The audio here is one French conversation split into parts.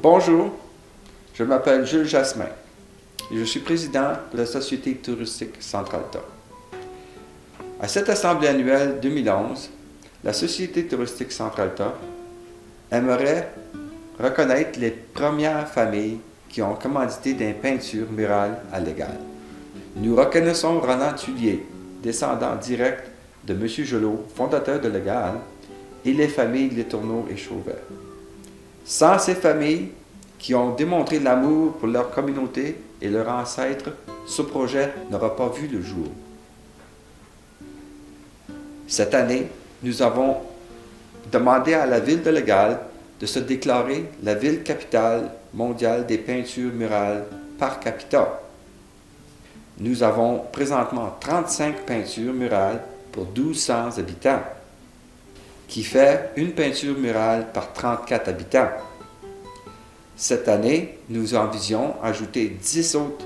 Bonjour, je m'appelle Jules Jasmin et je suis président de la Société touristique Centre-Alta. À cette assemblée annuelle 2011, la Société touristique Centre-Alta aimerait reconnaître les premières familles qui ont commandité des peintures murales à Légal. Nous reconnaissons Ronan Tullier, descendant direct de M. Gelot, fondateur de Légal, et les familles Letourneau et Chauvet. Sans ces familles qui ont démontré l'amour pour leur communauté et leurs ancêtres, ce projet n'aura pas vu le jour. Cette année, nous avons demandé à la ville de Légal de se déclarer la ville capitale mondiale des peintures murales par capita. Nous avons présentement 35 peintures murales pour 1200 habitants, qui fait une peinture murale par 34 habitants. Cette année, nous envisageons ajouter 10 autres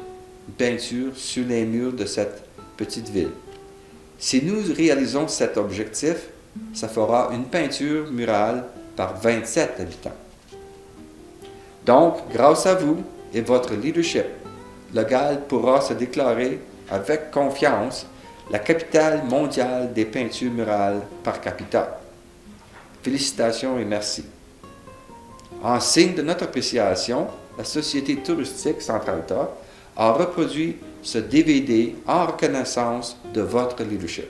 peintures sur les murs de cette petite ville. Si nous réalisons cet objectif, ça fera une peinture murale par 27 habitants. Donc, grâce à vous et votre leadership, Légal pourra se déclarer avec confiance la capitale mondiale des peintures murales par capita. Félicitations et merci. En signe de notre appréciation, la Société touristique Centre-Alta a reproduit ce DVD en reconnaissance de votre leadership.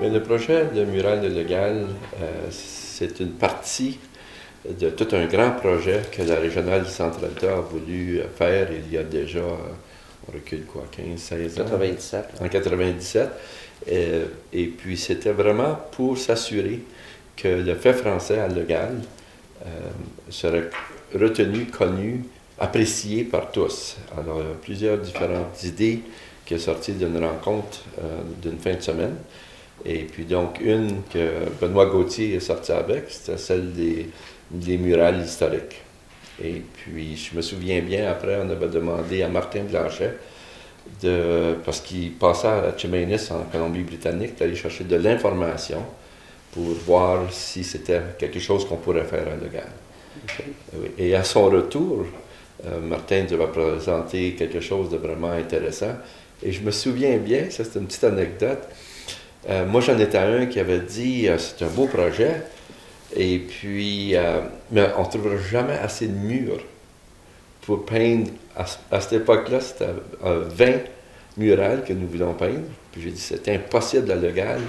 Le projet de mural de Légal, c'est une partie de tout un grand projet que la régionale Centre-Alta a voulu faire il y a déjà, on recule quoi, 15-16 ans? 97. En 97. Et puis c'était vraiment pour s'assurer que le fait français à Légal serait retenu, connu, apprécié par tous. Alors, il y a plusieurs différentes idées qui sont sorties d'une rencontre d'une fin de semaine. Et puis donc, une que Benoît Gauthier est sorti avec, c'était celle des murales historiques. Et puis, je me souviens bien, après, on avait demandé à Martin Blanchet, parce qu'il passait à Chemainus en Colombie-Britannique, d'aller chercher de l'information pour voir si c'était quelque chose qu'on pourrait faire à Légal. Okay. Et à son retour, Martin devait présenter quelque chose de vraiment intéressant. Et je me souviens bien, ça c'est une petite anecdote, moi j'en étais un qui avait dit c'est un beau projet, et puis mais on ne trouvera jamais assez de murs pour peindre. À cette époque-là, c'était 20 murales que nous voulons peindre. Puis j'ai dit c'est impossible à Légal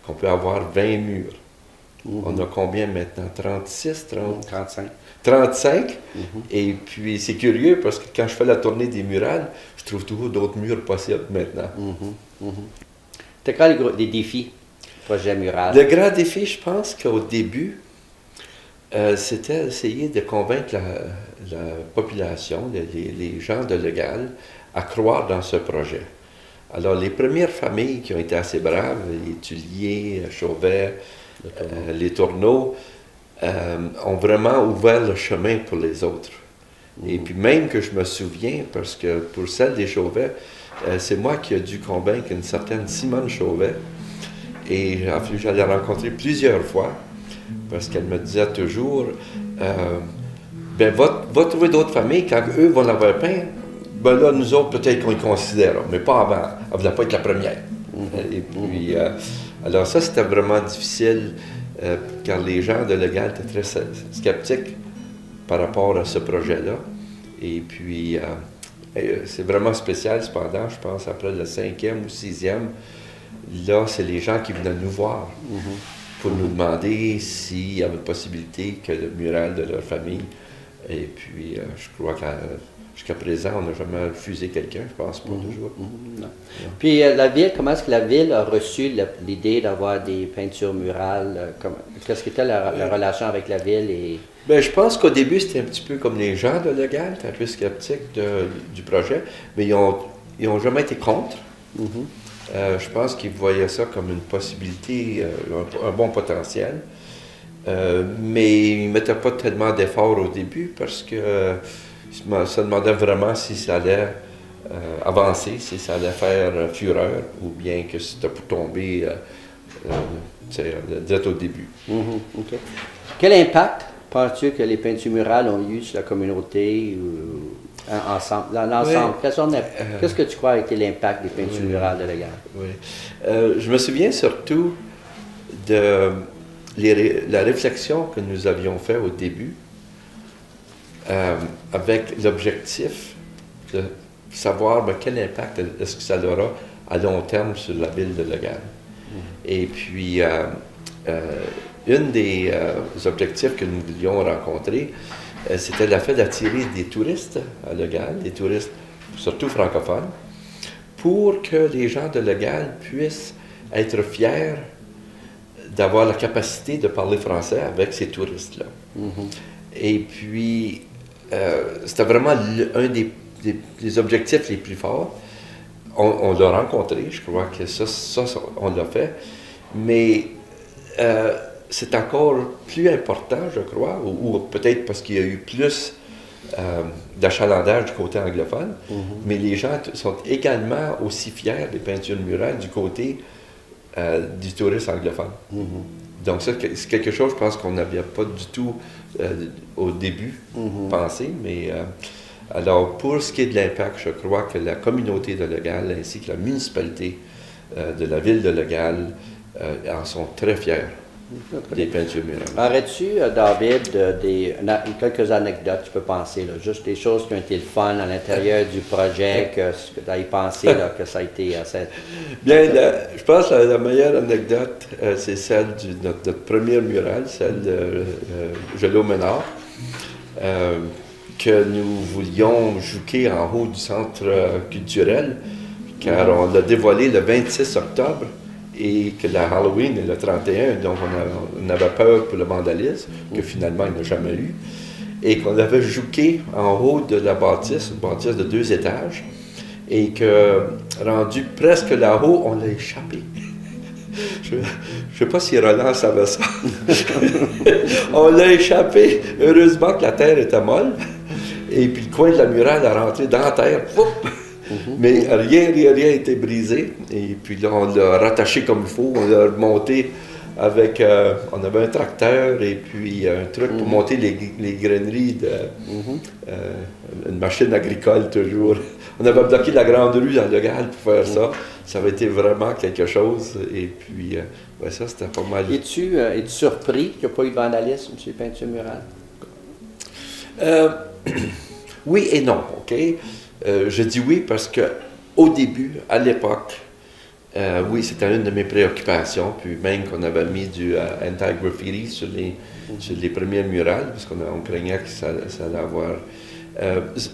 qu'on peut avoir 20 murs. On a combien maintenant? 36, 35. 35. Et puis c'est curieux parce que quand je fais la tournée des murales, je trouve toujours d'autres murs possibles maintenant. C'était quoi les défis du projet mural? Le grand défi, je pense qu'au début, c'était essayer de convaincre la population, les gens de Légal, à croire dans ce projet. Alors, les premières familles qui ont été assez braves, les Tullier, Chauvet, Letourneau, ont vraiment ouvert le chemin pour les autres. Et puis même que je me souviens, parce que pour celle des Chauvet, c'est moi qui ai dû convaincre une certaine Simone Chauvet. Et je l'ai rencontrée plusieurs fois, parce qu'elle me disait toujours, va trouver d'autres familles, quand eux vont l'avoir peint, ben là, nous autres, peut-être qu'on y considère, mais pas avant. Elle ne voulait pas être la première. Et puis, alors ça, c'était vraiment difficile, car les gens de Légal étaient très sceptiques par rapport à ce projet-là. Et puis, c'est vraiment spécial, cependant, je pense, après le 5e ou 6e, là, c'est les gens qui venaient nous voir pour nous demander s'il y avait possibilité que le mural de leur famille. Et puis, je crois que jusqu'à présent, on n'a jamais refusé quelqu'un, je pense pas toujours. Non. Puis la ville, comment est-ce que la ville a reçu l'idée d'avoir des peintures murales? Qu'est-ce qui était la relation avec la ville? Bien, je pense qu'au début, c'était un petit peu comme les gens de Légal, étaient un peu sceptiques du projet, mais ils ont jamais été contre. Je pense qu'ils voyaient ça comme une possibilité, un bon potentiel. Mais ils ne mettaient pas tellement d'efforts au début parce que se demandait vraiment si ça allait avancer, si ça allait faire fureur ou bien que c'était pour tomber d'être au début. OK. Quel impact penses-tu que les peintures murales ont eu sur la communauté ensemble, dans l'ensemble? Qu'est-ce que tu crois a été l'impact des peintures murales de Légal? Oui. Je me souviens surtout de la réflexion que nous avions faite au début avec l'objectif de savoir quel impact est-ce que ça aura à long terme sur la ville de Légal. Et puis, un des objectifs que nous voulions rencontrer, c'était le fait d'attirer des touristes à Légal, des touristes surtout francophones, pour que les gens de Légal puissent être fiers d'avoir la capacité de parler français avec ces touristes-là. Et puis, c'était vraiment un des objectifs les plus forts. On l'a rencontré, je crois que ça on l'a fait, mais c'est encore plus important, je crois, ou peut-être parce qu'il y a eu plus d'achalandage du côté anglophone, mais les gens sont également aussi fiers des peintures murales du côté du tourisme anglophone. Donc ça, c'est quelque chose, je pense qu'on n'avait pas du tout au début pensé, mais alors pour ce qui est de l'impact, je crois que la communauté de Légal ainsi que la municipalité de la ville de Légal en sont très fiers des peintures murales. Aurais-tu, David, quelques anecdotes, tu peux penser, là, juste des choses qui ont été le fun à l'intérieur du projet, que tu as y pensé, là, que ça a été assez... Bien, je pense que la meilleure anecdote, c'est celle de notre première murale, celle de Gelot Ménard, que nous voulions jouer en haut du centre culturel, car on l'a dévoilé le 26 octobre, et que la Halloween est le 31, donc on avait peur pour le vandalisme, que finalement il n'y a jamais eu, et qu'on avait joué en haut de la bâtisse, une bâtisse de 2 étages, et que, rendu presque là-haut, on l'a échappé. Je ne sais pas si Roland savait ça. On l'a échappé. Heureusement que la terre était molle, et puis le coin de la muraille a rentré dans la terre. Mais rien n'a été brisé. Et puis là, on l'a rattaché comme il faut. On l'a remonté avec... on avait un tracteur et puis un truc pour monter les graineries, une machine agricole toujours. On avait bloqué la grande rue dans Légal pour faire ça. Ça avait été vraiment quelque chose. Et puis, ça, c'était pas mal. Es-tu surpris qu'il n'y a pas eu de vandalisme sur les peintures murales? Oui et non, OK? Je dis oui parce qu'au début, à l'époque, oui, c'était une de mes préoccupations, puis même qu'on avait mis du anti-graffiti sur les premières murales, parce qu'on craignait que ça allait avoir...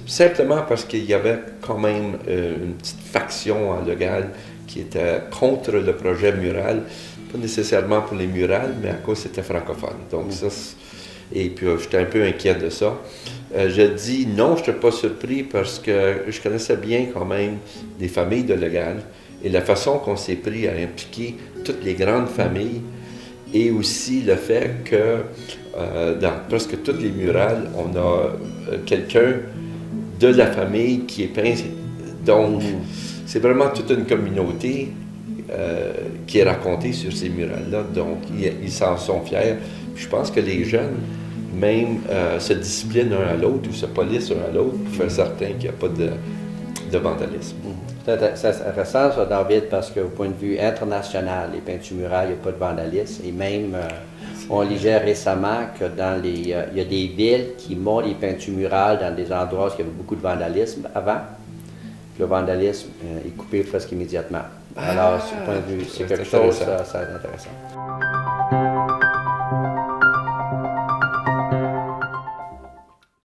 simplement parce qu'il y avait quand même une petite faction à Légal qui était contre le projet mural, pas nécessairement pour les murales, mais à cause c'était francophone. Donc ça, et puis j'étais un peu inquiet de ça. Je dis non, je n'étais pas surpris parce que je connaissais bien quand même les familles de Légal et la façon qu'on s'est pris à impliquer toutes les grandes familles et aussi le fait que dans presque toutes les murales, on a quelqu'un de la famille qui est peint. Donc, c'est vraiment toute une communauté qui est racontée sur ces murales-là. Donc, ils s'en sont fiers. Puis je pense que les jeunes même se disciplinent un à l'autre ou se polissent un à l'autre pour faire certain qu'il n'y a pas de vandalisme. C'est intéressant ça, David, parce qu'au point de vue international, les peintures murales, il n'y a pas de vandalisme. Et même, on lisait récemment que il y a des villes qui montent les peintures murales dans des endroits où il y avait beaucoup de vandalisme avant. Puis le vandalisme est coupé presque immédiatement. Alors, ce point de vue, c'est quelque chose, ça, c'est intéressant.